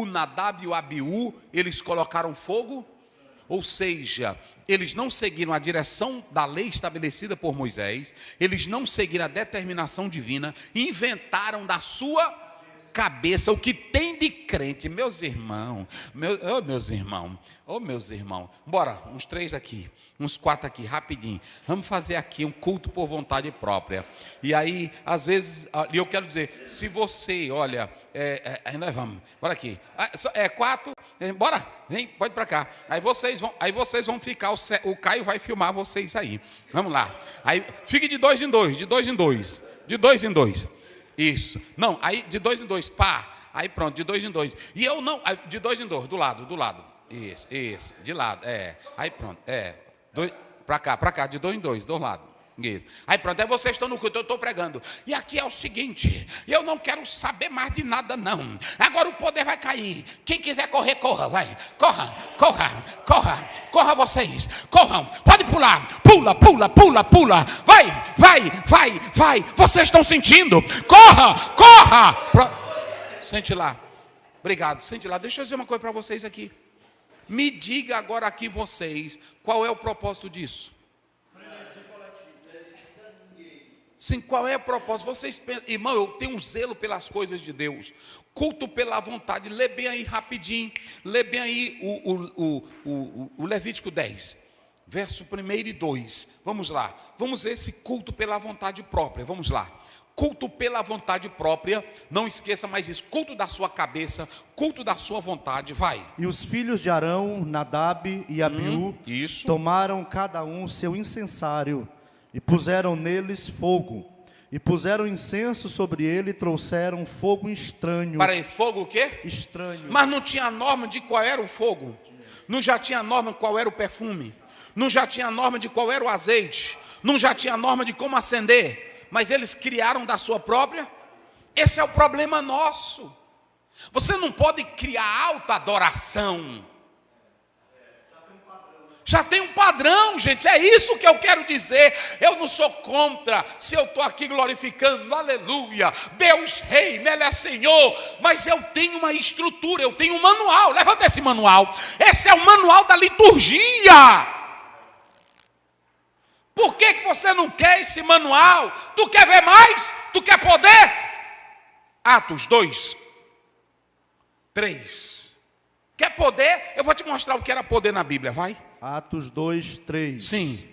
o Nadab e o Abiú, eles colocaram fogo, ou seja, eles não seguiram a direção da lei estabelecida por Moisés, eles não seguiram a determinação divina, inventaram da sua cabeça o que tem de crente. Meus irmãos, meus irmãos, bora, uns 3 aqui, uns 4 aqui, rapidinho, vamos fazer aqui um culto por vontade própria. E aí, às vezes, eu quero dizer, se você, olha, nós vamos, bora aqui, 4, bora, vem, pode para cá, aí vocês vão ficar, o Caio vai filmar vocês aí, vamos lá, aí fique de 2 em 2, de 2 em 2, de 2 em 2, isso, não, aí de 2 em 2, pá, aí pronto, de 2 em 2, e eu não, de 2 em 2, do lado, isso, de lado, aí pronto, para cá, de 2 em 2, do lado. Isso. Aí pronto, aí vocês estão no culto, eu estou pregando. E aqui é o seguinte, eu não quero saber mais de nada não. Agora o poder vai cair. Quem quiser correr, corra, vai. Corra vocês. Corram, pode pular. Pula. Vai. Vocês estão sentindo? Corra. Sente lá. Obrigado, sente lá. Deixa eu dizer uma coisa para vocês aqui. Me diga agora aqui vocês, qual é o propósito disso? Sim, qual é o propósito? Vocês pensam, irmão, eu tenho um zelo pelas coisas de Deus, culto pela vontade. Lê bem aí rapidinho, lê bem aí o Levítico 10, verso 1 e 2. Vamos lá, vamos ver esse culto pela vontade própria. Vamos lá, culto pela vontade própria. Não esqueça mais isso, culto da sua cabeça, culto da sua vontade. Vai. E os filhos de Arão, Nadab e Abiú, tomaram cada um seu incensário e puseram neles fogo, e puseram incenso sobre ele, e trouxeram fogo estranho. Para aí, fogo o quê? Estranho. Mas não tinha norma de qual era o fogo? Não já tinha norma de qual era o perfume? Não já tinha norma de qual era o azeite? Não já tinha norma de como acender? Mas eles criaram da sua própria? Esse é o problema nosso. Você não pode criar alta adoração. Já tem um padrão, gente, é isso que eu quero dizer. Eu não sou contra, se eu estou aqui glorificando, aleluia, Deus reina, Ele é Senhor, mas eu tenho uma estrutura, eu tenho um manual. Levanta esse manual, esse é o manual da liturgia. Por que você não quer esse manual? Tu quer ver mais? Tu quer poder? Atos 2, 3. Quer poder? Eu vou te mostrar o que era poder na Bíblia, vai. Atos 2, 3. Sim.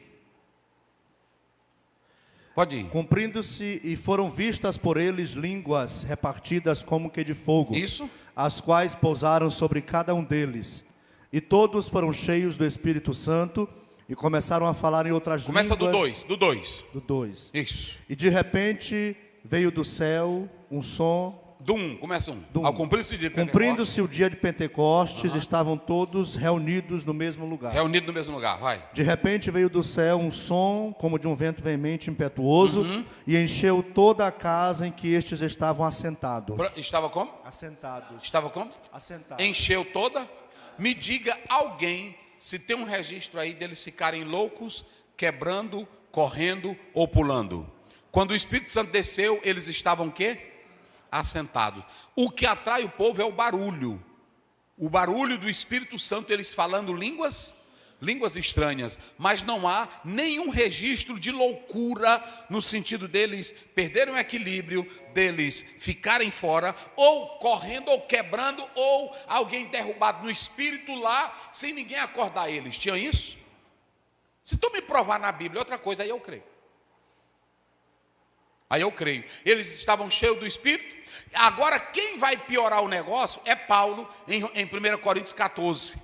Pode ir. Cumprindo-se, e foram vistas por eles línguas repartidas como que de fogo. Isso. As quais pousaram sobre cada um deles. E todos foram cheios do Espírito Santo e começaram a falar em outras línguas. Começa do 2. Do 2. Isso. E de repente veio do céu um som. Do 1, começa 1. Ao cumprindo-se o dia de Pentecostes, estavam todos reunidos no mesmo lugar. Reunidos no mesmo lugar, vai. De repente veio do céu um som como de um vento veemente impetuoso e encheu toda a casa em que estes estavam assentados. Estava como? Assentados. Estava como? Assentados. Encheu toda. Me diga alguém se tem um registro aí deles ficarem loucos, quebrando, correndo ou pulando. Quando o Espírito Santo desceu, eles estavam o quê? Assentado. O que atrai o povo é o barulho. O barulho do Espírito Santo, eles falando línguas estranhas, mas não há nenhum registro de loucura no sentido deles perderem o equilíbrio, deles ficarem fora, ou correndo, ou quebrando, ou alguém derrubado no espírito lá, sem ninguém acordar eles. Tinha isso? Se tu me provar na Bíblia outra coisa, aí eu creio. Eles estavam cheios do Espírito. Agora, quem vai piorar o negócio é Paulo, em 1 Coríntios 14,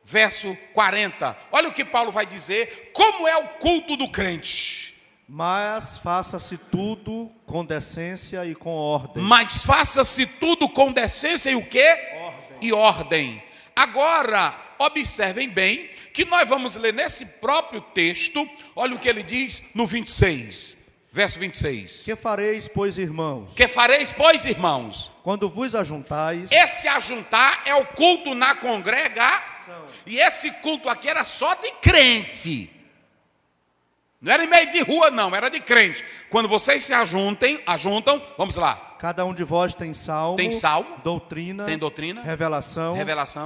verso 40. Olha o que Paulo vai dizer, como é o culto do crente. Mas faça-se tudo com decência e com ordem. Mas faça-se tudo com decência e o quê? Ordem. E ordem. Agora, observem bem, que nós vamos ler nesse próprio texto, olha o que ele diz no 26, verso 26. Que fareis, pois, irmãos? Que fareis, pois, irmãos? Quando vos ajuntais. Esse ajuntar é o culto na congregação. E esse culto aqui era só de crente. Não era em meio de rua, não, era de crente. Quando vocês se ajuntam, vamos lá. Cada um de vós tem salmo, doutrina, tem doutrina, revelação,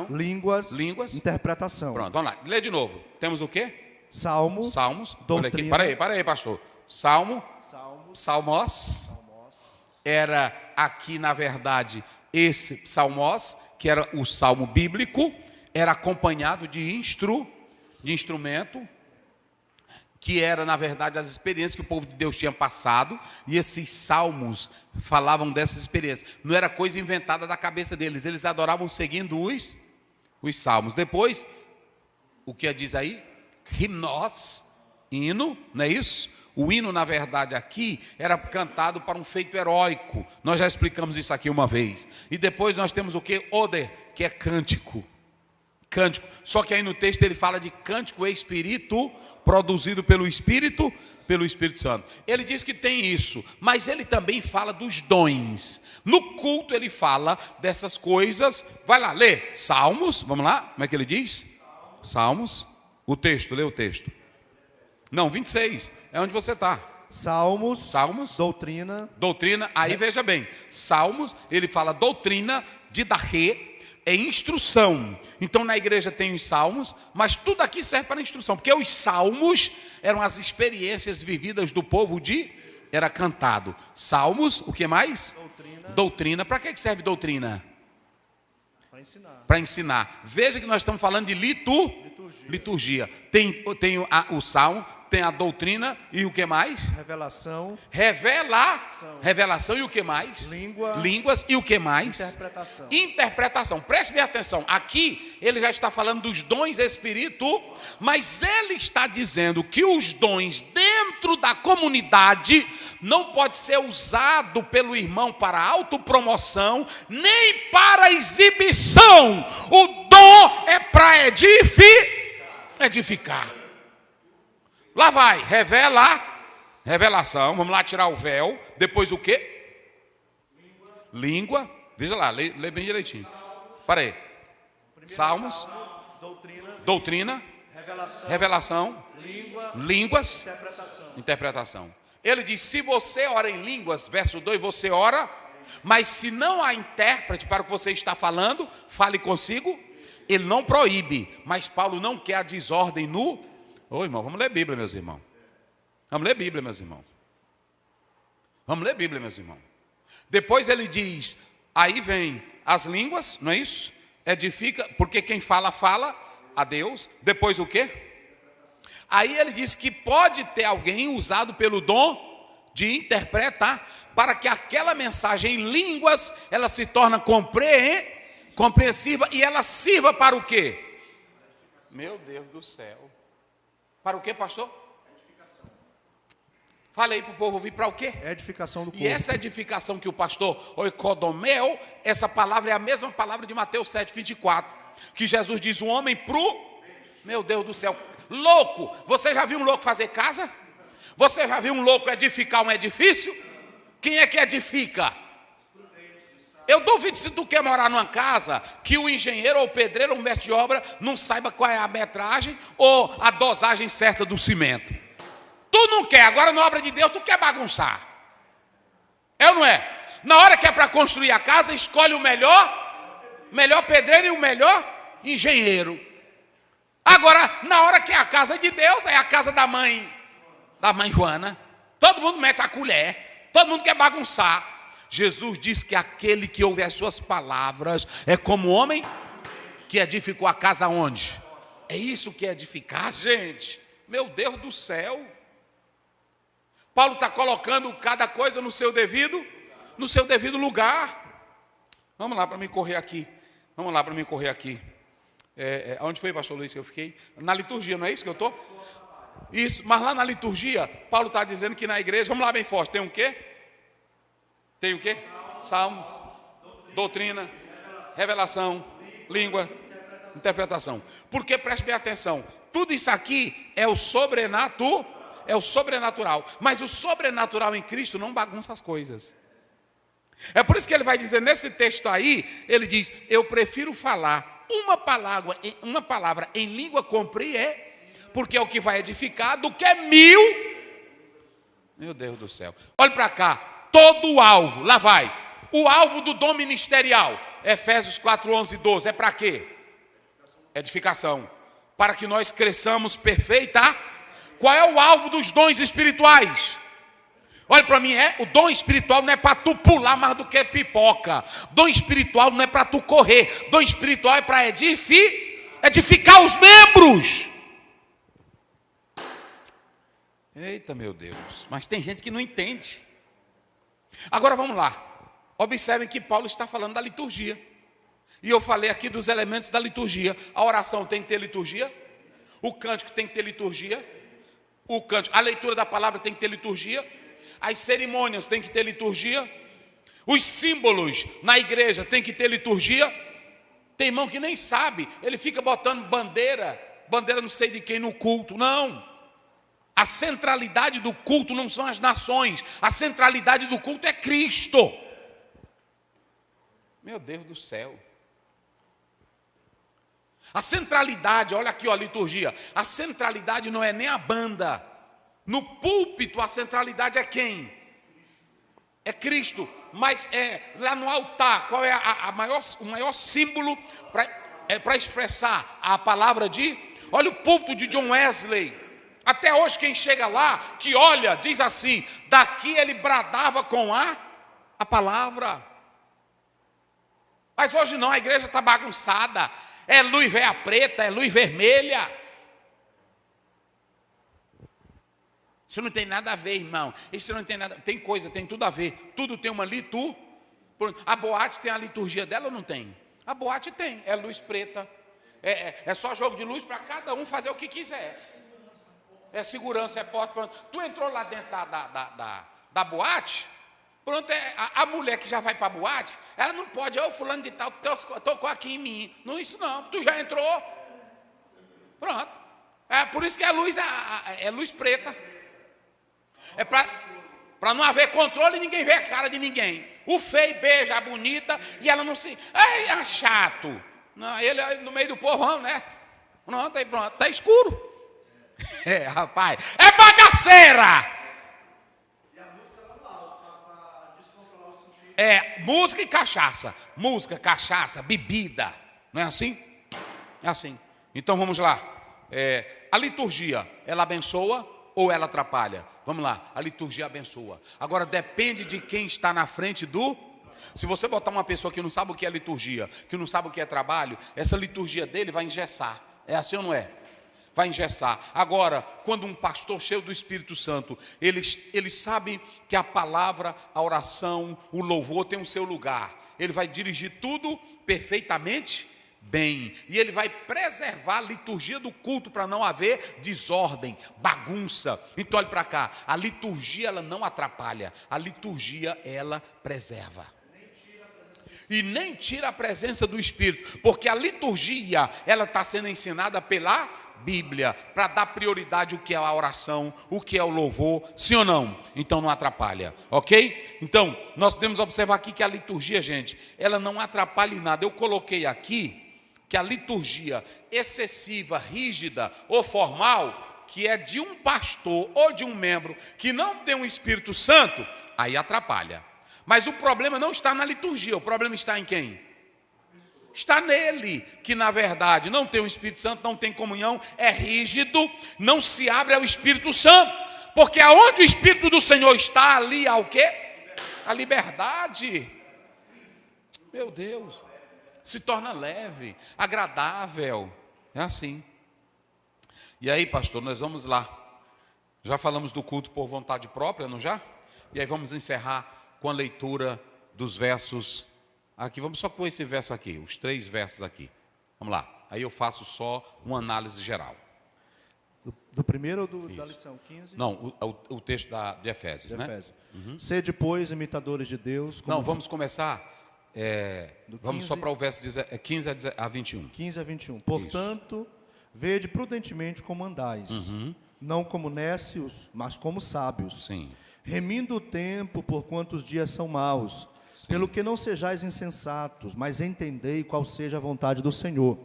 línguas, interpretação. Pronto, vamos lá. Lê de novo. Temos o quê? Salmos, doutrina. Para aí, pastor. Salmos. Era aqui, na verdade, esse salmos, que era o salmo bíblico, era acompanhado de instrumento, que era, na verdade, as experiências que o povo de Deus tinha passado, e esses salmos falavam dessas experiências. Não era coisa inventada da cabeça deles, eles adoravam seguindo os salmos. Depois, o que diz aí? Himnos, hino, não é isso? O hino, na verdade, aqui, era cantado para um feito heróico. Nós já explicamos isso aqui uma vez. E depois nós temos o que? Oder, que é cântico. Cântico. Só que aí no texto ele fala de cântico espírito, produzido pelo Espírito Santo. Ele diz que tem isso, mas ele também fala dos dons. No culto ele fala dessas coisas. Vai lá, lê. Salmos, vamos lá, como é que ele diz? Salmos. O texto, lê o texto. Não, 26, é onde você está. Salmos, doutrina, aí veja bem. Salmos, ele fala doutrina, didache, é instrução. Então na igreja tem os salmos, mas tudo aqui serve para instrução, porque os salmos eram as experiências vividas do povo era cantado. Salmos, o que mais? Doutrina. Para que serve doutrina? Para ensinar. Veja que nós estamos falando de liturgia. Tem o salmo, tem a doutrina e o que mais? Revelação e o que mais? Línguas e o que mais? Interpretação. Preste bem atenção. Aqui ele já está falando dos dons espírito, mas ele está dizendo que os dons dentro da comunidade não pode ser usado pelo irmão para autopromoção, nem para exibição. O dom é para edificar. Lá vai, revelação, vamos lá tirar o véu. Depois o quê? Língua. Veja lá, lê bem direitinho. Para aí. Salmos, doutrina, revelação, línguas, interpretação. Ele diz, se você ora em línguas, verso 2, você ora, mas se não há intérprete para o que você está falando, fale consigo. Ele não proíbe, mas Paulo não quer a desordem no... Ô irmão, vamos ler Bíblia, meus irmãos. Vamos ler Bíblia, meus irmãos. Depois ele diz, aí vem as línguas, não é isso? Edifica, porque quem fala a Deus. Depois o quê? Aí ele diz que pode ter alguém usado pelo dom de interpretar, para que aquela mensagem em línguas, ela se torne compreensiva e ela sirva para o quê? Meu Deus do céu. Para o quê, pastor? Falei para o povo ouvir para o quê? Edificação do corpo. E essa edificação que o pastor oikodomeu, essa palavra é a mesma palavra de Mateus 7:24, que Jesus diz, o homem meu Deus do céu, louco. Você já viu um louco fazer casa? Você já viu um louco edificar um edifício? Quem é que edifica? Eu duvido se tu quer morar numa casa que o engenheiro ou o pedreiro ou o mestre de obra não saiba qual é a metragem ou a dosagem certa do cimento. Tu não quer, agora na obra de Deus tu quer bagunçar. É ou não é? Na hora que é para construir a casa, escolhe o melhor pedreiro e o melhor engenheiro. Agora, na hora que é a casa de Deus, é a casa da mãe Joana. Todo mundo mete a colher, todo mundo quer bagunçar. Jesus diz que aquele que ouve as suas palavras é como o homem que edificou a casa onde? É isso que é edificar, gente. Meu Deus do céu. Paulo está colocando cada coisa no seu devido lugar. Vamos lá para me correr aqui. Onde foi, pastor Luiz, que eu fiquei? Na liturgia, não é isso que eu estou? Isso, mas lá na liturgia, Paulo está dizendo que na igreja, vamos lá bem forte, tem o quê? Salmo, doutrina, revelação, língua, interpretação. Porque, preste bem atenção, tudo isso aqui é o sobrenatural, mas o sobrenatural em Cristo não bagunça as coisas. É por isso que ele vai dizer, nesse texto aí, ele diz, eu prefiro falar uma palavra em língua porque é o que vai edificar, do que 1000 Meu Deus do céu. Olha para cá. Todo o alvo, lá vai. O alvo do dom ministerial, Efésios 4, 11 e 12, é para quê? Edificação. Para que nós cresçamos perfeita. Qual é o alvo dos dons espirituais? Olha para mim, o dom espiritual não é para tu pular mais do que pipoca. Dom espiritual não é para tu correr. Dom espiritual é para edificar os membros. Eita, meu Deus. Mas tem gente que não entende. Agora vamos lá. Observem que Paulo está falando da liturgia. E eu falei aqui dos elementos da liturgia. A oração tem que ter liturgia. O cântico tem que ter liturgia. A leitura da palavra tem que ter liturgia. As cerimônias tem que ter liturgia. Os símbolos na igreja tem que ter liturgia. Tem irmão que nem sabe. Ele fica botando bandeira não sei de quem no culto. Não. A centralidade do culto não são as nações. A centralidade do culto é Cristo. Meu Deus do céu. A centralidade, olha aqui, ó, a liturgia. A centralidade não é nem a banda. No púlpito, a centralidade é quem? É Cristo. Mas lá no altar, qual é o maior símbolo para expressar a palavra de... Olha o púlpito de John Wesley. Até hoje quem chega lá, que olha, diz assim, daqui ele bradava com a palavra. Mas hoje não, a igreja está bagunçada. É luz veia preta, é luz vermelha. Isso não tem nada a ver, irmão. Isso não tem nada. Tem coisa, tem tudo a ver. Tudo tem uma liturgia. A boate tem a liturgia dela ou não tem? A boate tem, é luz preta. É só jogo de luz para cada um fazer o que quiser. É segurança, é porta. Pronto. Tu entrou lá dentro da boate, pronto, a mulher que já vai para a boate, ela não pode, fulano de tal, tocou aqui em mim. Não, isso não, tu já entrou. Pronto. É por isso que a luz é luz preta. É para não haver controle e ninguém ver a cara de ninguém. O feio beija a bonita e ela não se... é chato. Não, ele no meio do povão, né? Pronto, aí pronto, tá escuro. Rapaz, é bagaceira. E a música lá para descontrolar o sentido. Música e cachaça. Música, cachaça, bebida. Não é assim? É assim. Então vamos lá. A liturgia, ela abençoa ou ela atrapalha? Vamos lá, a liturgia abençoa. Agora depende de quem está na frente do... Se você botar uma pessoa que não sabe o que é liturgia, que não sabe o que é trabalho, essa liturgia dele vai engessar. É assim ou não é? Vai engessar. Agora, quando um pastor cheio do Espírito Santo, ele sabe que a palavra, a oração, o louvor tem o seu lugar. Ele vai dirigir tudo perfeitamente bem. E ele vai preservar a liturgia do culto para não haver desordem, bagunça. Então, olhe para cá. A liturgia, ela não atrapalha. A liturgia, ela preserva. E nem tira a presença do Espírito. Porque a liturgia, ela está sendo ensinada pela Bíblia, para dar prioridade o que é a oração, o que é o louvor, sim ou não? Então não atrapalha, ok? Então, nós podemos observar aqui que a liturgia, gente, ela não atrapalha em nada. Eu coloquei aqui que a liturgia excessiva, rígida ou formal, que é de um pastor ou de um membro que não tem o Espírito Santo, aí atrapalha. Mas o problema não está na liturgia, o problema está em quem? Está nele, que na verdade não tem o Espírito Santo, não tem comunhão, é rígido, não se abre ao Espírito Santo, porque aonde o Espírito do Senhor está, ali há o quê? A liberdade. Meu Deus, se torna leve, agradável, é assim. E aí, pastor, nós vamos lá. Já falamos do culto por vontade própria, não já? E aí vamos encerrar com a leitura dos versos. Aqui, vamos só com esse verso aqui, os 3 versos aqui. Vamos lá. Aí eu faço só uma análise geral. Do primeiro ou da lição 15? Não, o texto de Efésios, né? Efésios. Sede, pois, imitadores de Deus. Não, vamos começar. Vamos só para o verso 15 a 21. 15 a 21. Portanto, vede prudentemente como andais, não como nécios, mas como sábios. Sim. Remindo o tempo, porquanto os dias são maus. Sim. Pelo que não sejais insensatos, mas entendei qual seja a vontade do Senhor.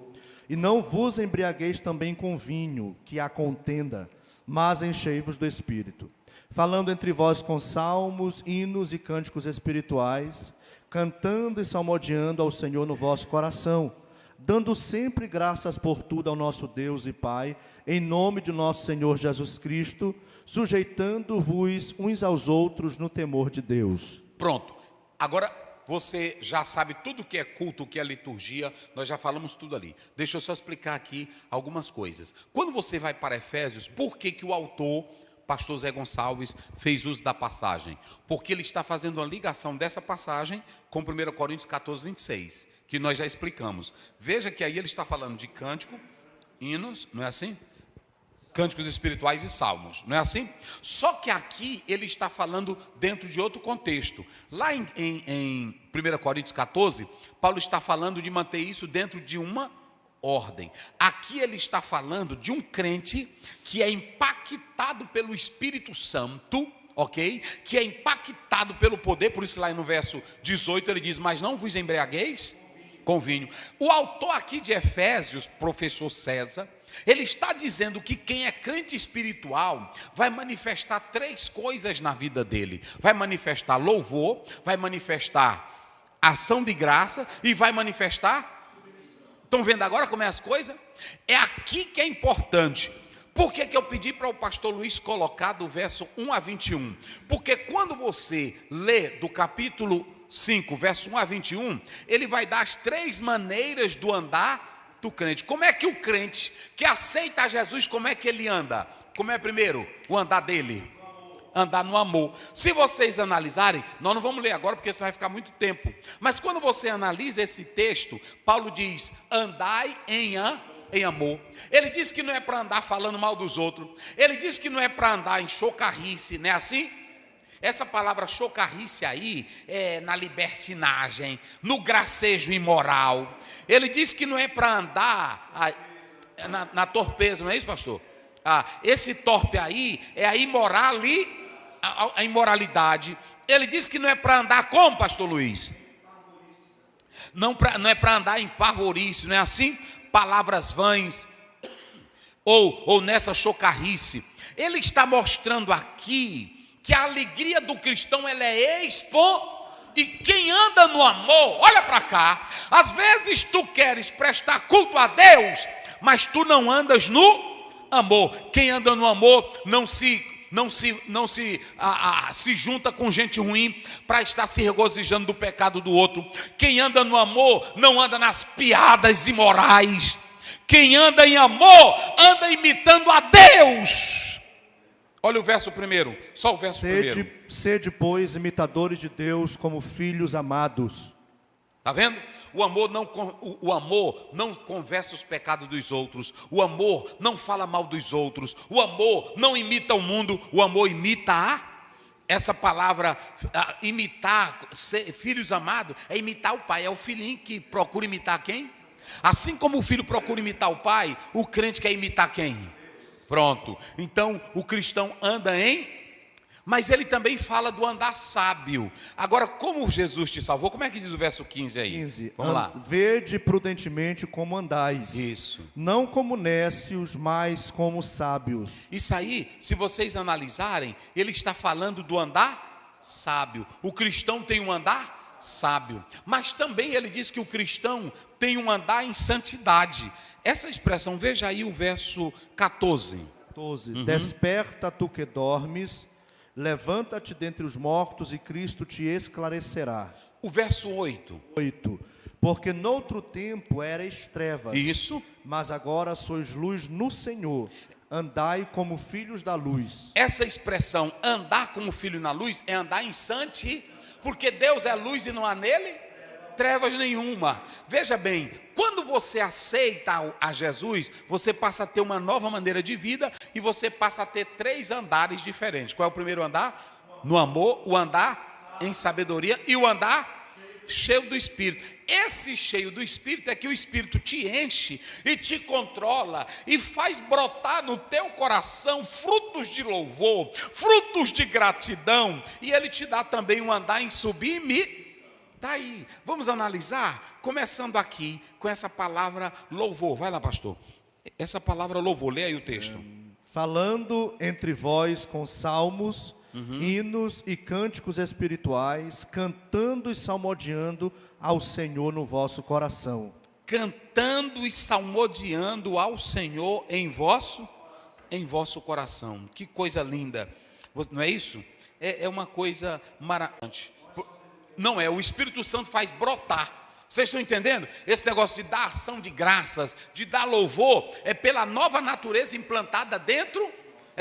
E não vos embriagueis também com vinho, que há contenda, mas enchei-vos do Espírito. falando entre vós com salmos, hinos e cânticos espirituais, cantando e salmodiando ao Senhor no vosso coração, dando sempre graças por tudo ao nosso Deus e Pai, em nome de nosso Senhor Jesus Cristo, sujeitando-vos uns aos outros no temor de Deus. Pronto. Agora você já sabe tudo o que é culto, o que é liturgia, nós já falamos tudo ali. Deixa eu só explicar aqui algumas coisas. Quando você vai para Efésios, por que que o autor, pastor Zé Gonçalves, fez uso da passagem? Porque ele está fazendo uma ligação dessa passagem com 1 Coríntios 14, 26, que nós já explicamos. Veja que aí ele está falando de cântico, hinos, não é assim? Cânticos espirituais e salmos, não é assim? Só que aqui ele está falando dentro de outro contexto. Lá em 1 Coríntios 14, Paulo está falando de manter isso dentro de uma ordem. Aqui ele está falando de um crente que é impactado pelo Espírito Santo, ok? Que é impactado pelo poder, por isso que lá no verso 18 ele diz, mas não vos embriagueis com vinho. O autor aqui de Efésios, professor César, ele está dizendo que quem é crente espiritual vai manifestar três coisas na vida dele. Vai manifestar louvor, vai manifestar ação de graça e vai manifestar... Estão vendo agora como é as coisas? É aqui que é importante. Por que que eu pedi para o pastor Luiz colocar do verso 1 a 21? Porque quando você lê do capítulo 5, verso 1 a 21, ele vai dar as três maneiras do andar do crente. Como é que o crente que aceita Jesus, como é que ele anda? Como é primeiro o andar dele? Andar no amor. Se vocês analisarem, nós não vamos ler agora porque isso vai ficar muito tempo, mas quando você analisa esse texto, Paulo diz, andai em amor. Ele diz que não é para andar falando mal dos outros, ele diz que não é para andar em chocarrice, não é assim? Essa palavra chocarrice aí é na libertinagem, no gracejo imoral. Ele diz que não é para andar na torpeza, não é isso, pastor? Esse torpe aí é a imoralidade. Ele diz que não é para andar como, pastor Luiz? Não é para andar em pavorice, não é assim? Palavras vãs, ou nessa chocarrice. Ele está mostrando aqui que a alegria do cristão ela é e quem anda no amor, olha para cá, às vezes tu queres prestar culto a Deus, mas tu não andas no amor. Quem anda no amor não se junta com gente ruim para estar se regozijando do pecado do outro. Quem anda no amor não anda nas piadas imorais. Quem anda em amor anda imitando a Deus. Olha o verso primeiro, só o verso primeiro. Sede, pois, imitadores de Deus como filhos amados. Está vendo? O amor não conversa os pecados dos outros. O amor não fala mal dos outros. O amor não imita o mundo. O amor imita essa palavra, imitar, ser filhos amados, é imitar o pai. É o filhinho que procura imitar quem? Assim como o filho procura imitar o pai, o crente quer imitar quem? Pronto, então o cristão anda mas ele também fala do andar sábio. Agora, como Jesus te salvou, como é que diz o verso 15 aí? 15, vamos lá. Vede prudentemente como andais. Isso. Não como nécios, mas como sábios. Isso aí, se vocês analisarem, ele está falando do andar sábio. O cristão tem um andar sábio. Mas também ele diz que o cristão tem um andar em santidade. Essa expressão, veja aí o verso 14. Desperta tu que dormes, levanta-te dentre os mortos e Cristo te esclarecerá. O verso 8. Porque noutro tempo erais trevas. Isso. Mas agora sois luz no Senhor. Andai como filhos da luz. Essa expressão, andar como filho na luz, é andar em santidade, porque Deus é luz e não há nele trevas nenhuma. Veja bem, quando você aceita a Jesus, você passa a ter uma nova maneira de vida e você passa a ter três andares diferentes. Qual é o primeiro andar? No amor, o andar em sabedoria e o andar cheio do Espírito. Esse cheio do Espírito é que o Espírito te enche e te controla e faz brotar no teu coração frutos de louvor, frutos de gratidão, e ele te dá também um andar em subir. Está aí, vamos analisar, começando aqui com essa palavra louvor. Vai lá, pastor. Essa palavra louvor, lê aí o texto. falando entre vós com salmos, hinos e cânticos espirituais, cantando e salmodiando ao Senhor no vosso coração. Cantando e salmodiando ao Senhor em vosso coração. Que coisa linda, não é isso? É uma coisa maravilhosa. Não é, o Espírito Santo faz brotar. Vocês estão entendendo? Esse negócio de dar ação de graças, de dar louvor, é pela nova natureza implantada dentro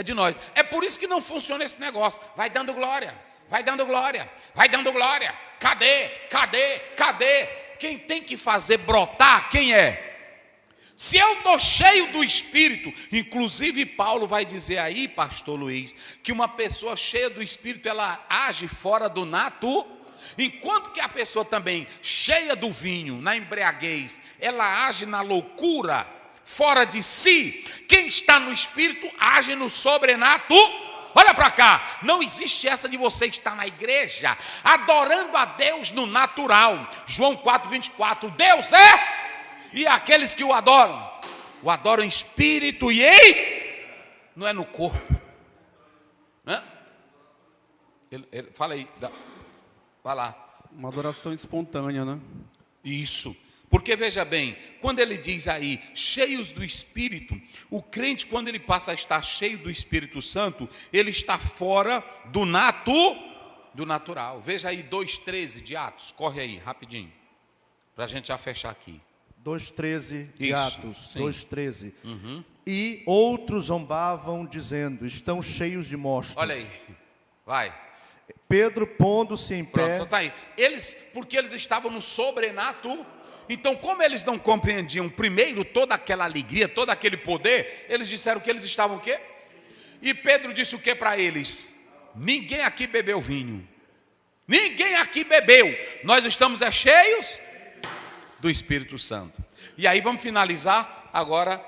de nós. É por isso que não funciona esse negócio. Vai dando glória, vai dando glória, vai dando glória. Cadê? Cadê? Cadê? Quem tem que fazer brotar, quem é? Se eu estou cheio do Espírito, inclusive Paulo vai dizer aí, pastor Luiz, que uma pessoa cheia do Espírito, ela age fora do natural. Enquanto que a pessoa também cheia do vinho, na embriaguez, ela age na loucura, fora de si. Quem está no Espírito age no sobrenatural. Olha para cá, não existe essa de você estar na igreja adorando a Deus no natural. João 4:24, Deus é, e aqueles que o adoram em espírito e não é no corpo. Ele fala aí, vai lá. Uma adoração espontânea, né? Isso. Porque veja bem, quando ele diz aí, cheios do Espírito, o crente, quando ele passa a estar cheio do Espírito Santo, ele está fora do natural. Veja aí 2:13 de Atos, corre aí, rapidinho, para a gente já fechar aqui. 2:13 de Isso, Atos, sim. 2:13. E outros zombavam, dizendo, estão cheios de mostos. Olha aí, vai. Pedro, pondo-se em Pronto, pé... só está aí. Porque eles estavam no sobrenatural. Então, como eles não compreendiam primeiro toda aquela alegria, todo aquele poder, eles disseram que eles estavam o quê? E Pedro disse o quê para eles? Ninguém aqui bebeu vinho. Ninguém aqui bebeu. Nós estamos cheios do Espírito Santo. E aí vamos finalizar agora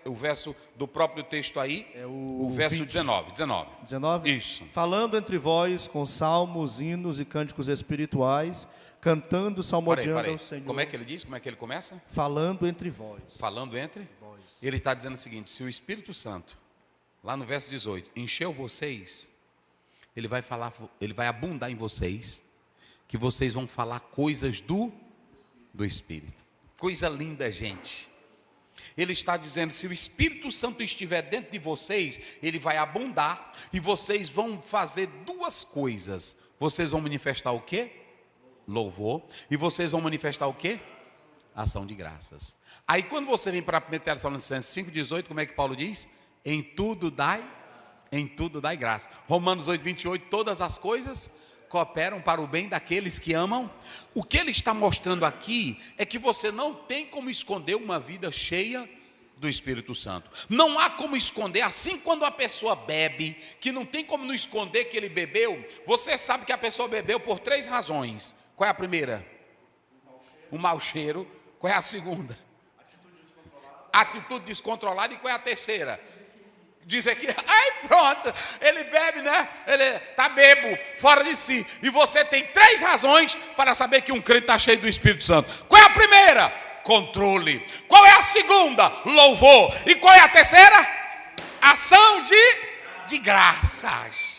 o verso do próprio texto aí, o verso 20. 19. Isso. Falando entre vós com salmos, hinos e cânticos espirituais, cantando, salmodiando ao Senhor. Como é que ele diz? Como é que ele começa? Falando entre vós. Falando entre vós. Ele está dizendo o seguinte: se o Espírito Santo, lá no verso 18, encheu vocês, ele vai abundar em vocês, que vocês vão falar coisas do Espírito. Coisa linda, gente. Ele está dizendo, se o Espírito Santo estiver dentro de vocês, ele vai abundar, e vocês vão fazer duas coisas. Vocês vão manifestar o quê? Louvor. E vocês vão manifestar o quê? Ação de graças. Aí quando você vem para 1 Tessalonicenses 5:18, como é que Paulo diz? Em tudo dai graça. Romanos 8:28, todas as coisas cooperam para o bem daqueles que amam. O que ele está mostrando aqui é que você não tem como esconder uma vida cheia do Espírito Santo. Não há como esconder, assim quando a pessoa bebe, que não tem como não esconder que ele bebeu. Você sabe que a pessoa bebeu por 3 razões. Qual é a primeira? O mau cheiro. Qual é a segunda? Atitude descontrolada. E qual é a terceira? Dizer que, pronto, ele bebe, né? Ele está bebo, fora de si. E você tem 3 razões para saber que um crente está cheio do Espírito Santo. Qual é a primeira? Controle. Qual é a segunda? Louvor. E qual é a terceira? Ação de graças.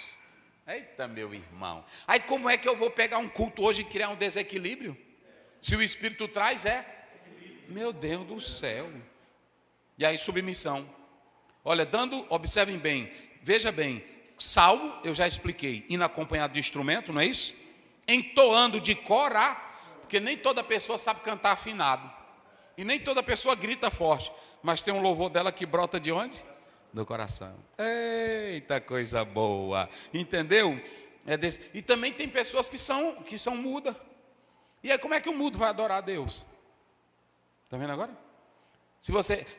Eita, meu irmão. Aí como é que eu vou pegar um culto hoje e criar um desequilíbrio? Se o Espírito traz, meu Deus do céu. E aí submissão. Olha, observem bem, veja bem, salmo, eu já expliquei, indo acompanhado de instrumento, não é isso? Entoando de cor, porque nem toda pessoa sabe cantar afinado. E nem toda pessoa grita forte, mas tem um louvor dela que brota de onde? Do coração. Eita, coisa boa. Entendeu? E também tem pessoas que são mudas. E aí como é que o mudo vai adorar a Deus? Está vendo agora?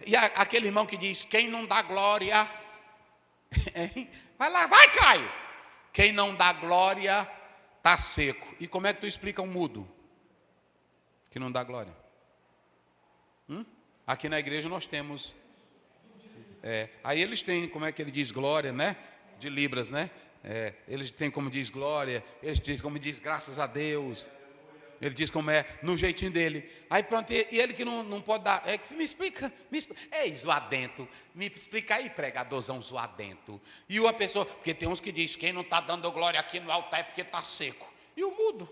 E aquele irmão que diz, quem não dá glória, vai lá, vai Caio. Quem não dá glória, está seco. E como é que tu explica um mudo que não dá glória? Aqui na igreja nós temos, aí eles têm, como é que ele diz glória, né? De libras, né? Eles têm como diz glória, eles têm como diz graças a Deus. Ele diz como é, no jeitinho dele. Aí pronto, e ele que não pode dar. Me explica. Ei, zoadento. Me explica aí, pregadorzão zoadento. E uma pessoa, porque tem uns que diz, quem não está dando glória aqui no altar é porque está seco. E o mudo?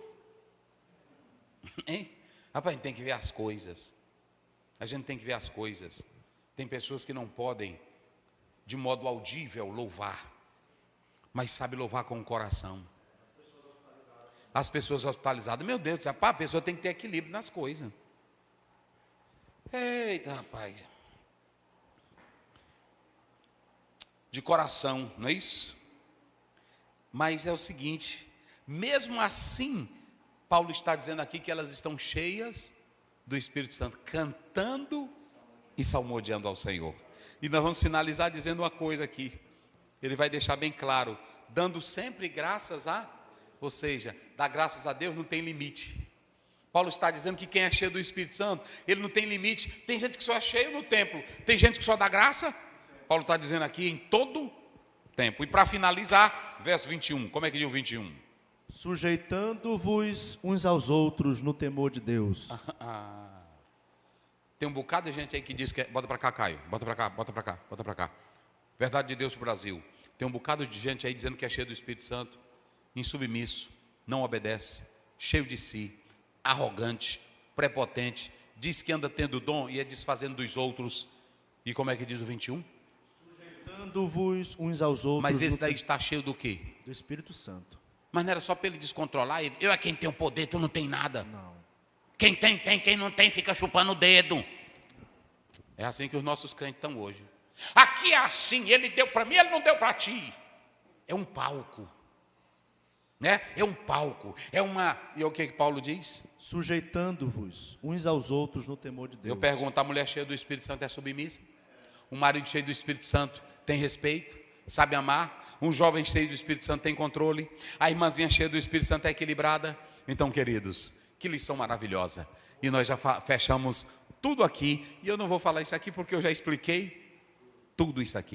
Hein? Rapaz, a gente tem que ver as coisas. A gente tem que ver as coisas. Tem pessoas que não podem, de modo audível, louvar. Mas sabe louvar com o coração. As pessoas hospitalizadas, meu Deus, a pessoa tem que ter equilíbrio nas coisas. Eita, rapaz. De coração, não é isso? Mas é o seguinte, mesmo assim, Paulo está dizendo aqui que elas estão cheias do Espírito Santo, cantando e salmodiando ao Senhor. E nós vamos finalizar dizendo uma coisa aqui. Ele vai deixar bem claro, dando sempre graças a... Ou seja, dar graças a Deus não tem limite. Paulo está dizendo que quem é cheio do Espírito Santo, ele não tem limite. Tem gente que só é cheio no templo, tem gente que só dá graça. Paulo está dizendo aqui em todo tempo. E para finalizar, verso 21, como é que diz o 21? Sujeitando-vos uns aos outros no temor de Deus. Tem um bocado de gente aí que diz que... Bota para cá, Caio, bota para cá, bota para cá, bota para cá. Verdade de Deus para o Brasil. Tem um bocado de gente aí dizendo que é cheio do Espírito Santo, insubmisso, não obedece, cheio de si, arrogante, prepotente, diz que anda tendo dom e é desfazendo dos outros. E como é que diz o 21? Sujeitando-vos uns aos outros. Mas esse daí está cheio do quê? Do Espírito Santo. Mas não era só para ele descontrolar? Eu é quem tem o poder, tu não tem nada. Não. Quem tem, quem não tem fica chupando o dedo. É assim que os nossos crentes estão hoje. Aqui é assim, ele deu para mim, ele não deu para ti. É um palco. Né? É um palco, é uma... E o que Paulo diz? Sujeitando-vos uns aos outros no temor de Deus. Eu pergunto, a mulher cheia do Espírito Santo é submissa? O marido cheio do Espírito Santo tem respeito? Sabe amar? Um jovem cheio do Espírito Santo tem controle? A irmãzinha cheia do Espírito Santo é equilibrada? Então, queridos, que lição maravilhosa. E nós já fechamos tudo aqui. E eu não vou falar isso aqui porque eu já expliquei tudo isso aqui.